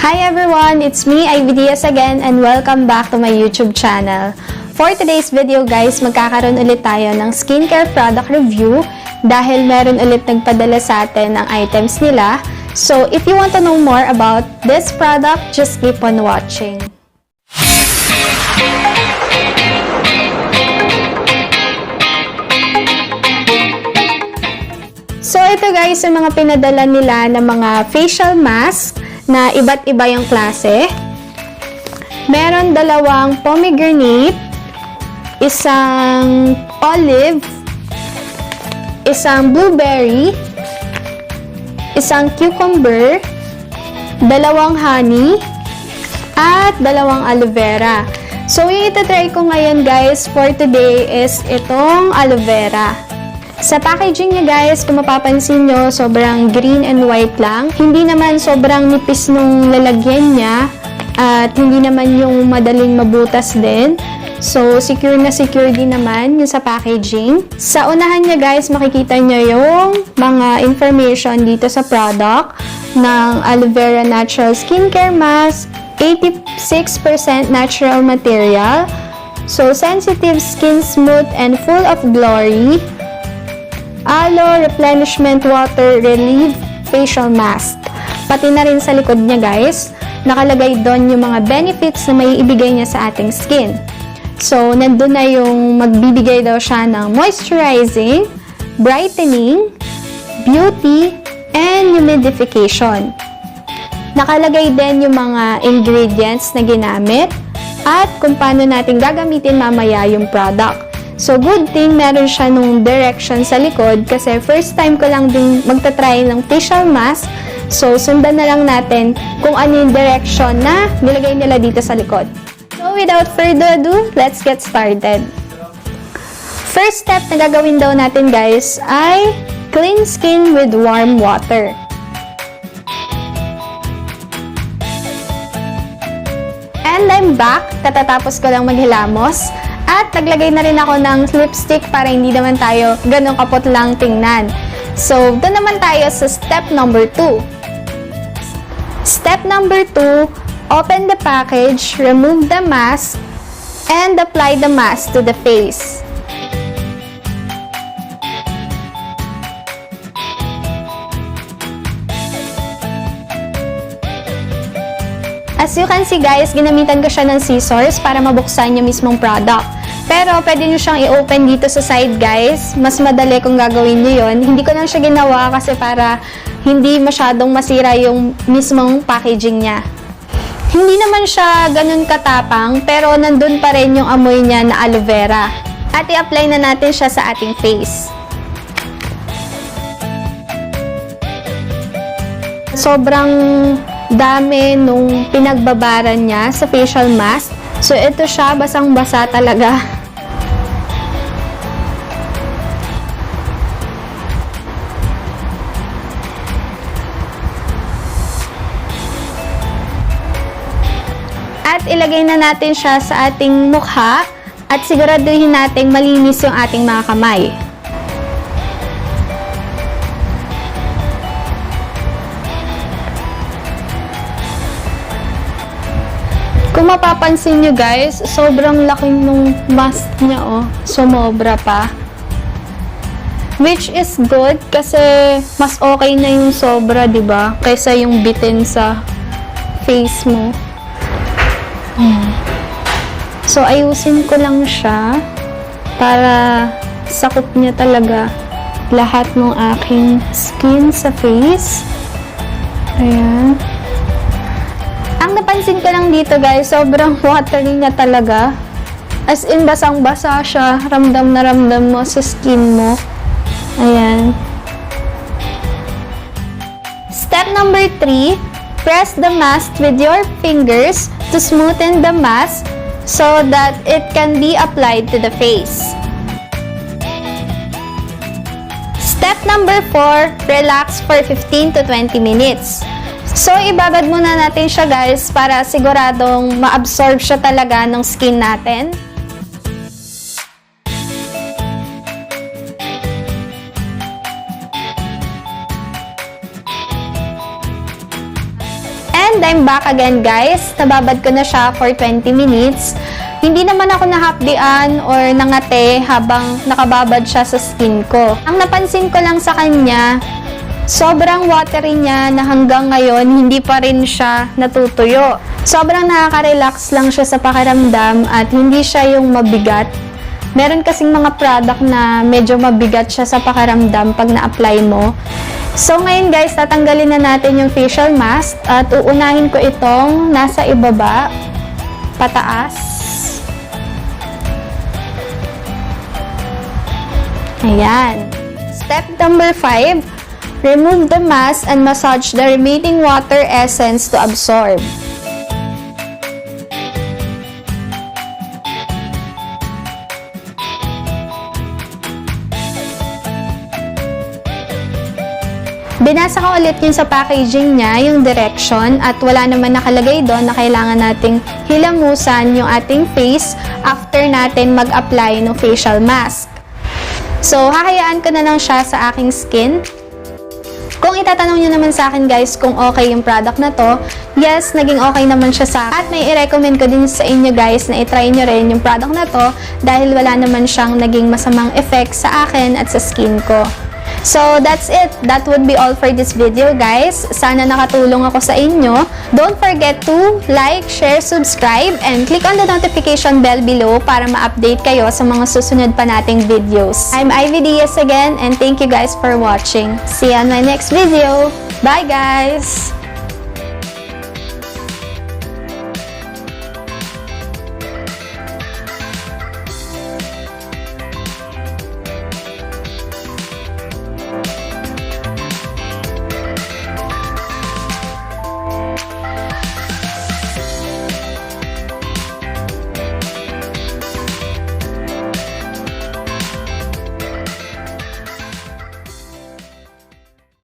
Hi everyone! It's me, Ivy Diaz again, and welcome back to my YouTube channel. For today's video guys, magkakaroon ulit tayo ng skincare product review dahil meron ulit nagpadala sa atin ng items nila. So if you want to know more about this product, just keep on watching. So ito guys, yung mga pinadala nila ng mga facial mask na iba't iba yung klase. Meron dalawang pomegranate, isang olive, isang blueberry, isang cucumber, dalawang honey, at dalawang aloe vera. So yung itatry ko ngayon guys for today is itong aloe vera. Sa packaging niya guys, kung mapapansin nyo, sobrang green and white lang. Hindi naman sobrang nipis nung lalagyan niya at hindi naman yung madaling mabutas din. So, secure na secure din naman yung sa packaging. Sa unahan niya guys, makikita nyo yung mga information dito sa product ng Aloe Vera Natural Skincare Mask, 86% natural material. So, sensitive skin, smooth and full of glory. Aloe Replenishment Water Relief Facial Mask. Pati na rin sa likod niya guys, nakalagay doon yung mga benefits na may ibigay niya sa ating skin. So, nandun na yung magbibigay daw siya ng moisturizing, brightening, beauty, and humidification. Nakalagay din yung mga ingredients na ginamit at kung paano natin gagamitin mamaya yung product. So, good thing meron siya nung direction sa likod kasi first time ko lang din magta-try ng facial mask. So, sundan na lang natin kung ano yung direction na nilagay nila dito sa likod. So, without further ado, let's get started. First step na gagawin daw natin guys ay clean skin with warm water. And I'm back. Katatapos ko lang maghilamos. At naglagay na rin ako ng lipstick para hindi naman tayo ganun kapot lang tingnan. So, doon naman tayo sa step number 2. Step number 2, open the package, remove the mask, and apply the mask to the face. As you can see guys, ginamitan ko siya ng scissors para mabuksan yung mismong product. Pero pwede nyo siyang i-open dito sa side guys. Mas madali kung gagawin nyo yun. Hindi ko lang siya ginawa kasi para hindi masyadong masira yung mismong packaging niya. Hindi naman siya ganun katapang, pero nandun pa rin yung amoy niya na aloe vera. At i-apply na natin siya sa ating face. Sobrang dami nung pinagbabaran niya sa facial mask. So, ito siya, basang-basa talaga. At ilagay na natin siya sa ating mukha at siguraduhin natin malinis yung ating mga kamay. Kung mapapansin nyo guys, sobrang laki nung mask niya oh. Sumobra pa. Which is good kasi mas okay na yung sobra, diba? Kaysa yung bitin sa face mo. So, ayusin ko lang siya para sakop niya talaga lahat ng aking skin sa face. Ayan. Ang napansin ko lang dito guys, sobrang watery na talaga. As in, basang-basa siya. Ramdam na ramdam mo sa skin mo. Ayan. Step number 3, press the mask with your fingers to smoothen the mask so that it can be applied to the face. Step number 4, relax for 15 to 20 minutes. So, ibabad muna natin siya guys para siguradong ma-absorb siya talaga ng skin natin. And I'm back again guys. Nababad ko na siya for 20 minutes. Hindi naman ako nahapdian or nangate habang nakababad siya sa skin ko. Ang napansin ko lang sa kanya, sobrang watery niya na hanggang ngayon hindi pa rin siya natutuyo. Sobrang nakaka-relax lang siya sa pakiramdam at hindi siya yung mabigat. Meron kasing mga product na medyo mabigat siya sa pakiramdam pag na-apply mo. So ngayon guys, tatanggalin na natin yung facial mask at uunahin ko itong nasa ibaba, pataas. Ayan. Step number 5, remove the mask and massage the remaining water essence to absorb. Binasa ko ulit yun sa packaging niya, yung direction, at wala naman nakalagay doon na kailangan nating hilamusan yung ating face after natin mag-apply ng facial mask. So, hahayaan ko na lang siya sa aking skin. Kung itatanong nyo naman sa akin guys kung okay yung product na to, yes, naging okay naman siya sa akin. At may i-recommend ko din sa inyo guys na i-try nyo rin yung product na to dahil wala naman siyang naging masamang effect sa akin at sa skin ko. So, that's it. That would be all for this video, guys. Sana nakatulong ako sa inyo. Don't forget to like, share, subscribe, and click on the notification bell below para ma-update kayo sa mga susunod pa nating videos. I'm Ivy Diaz again, and thank you guys for watching. See you on my next video. Bye, guys!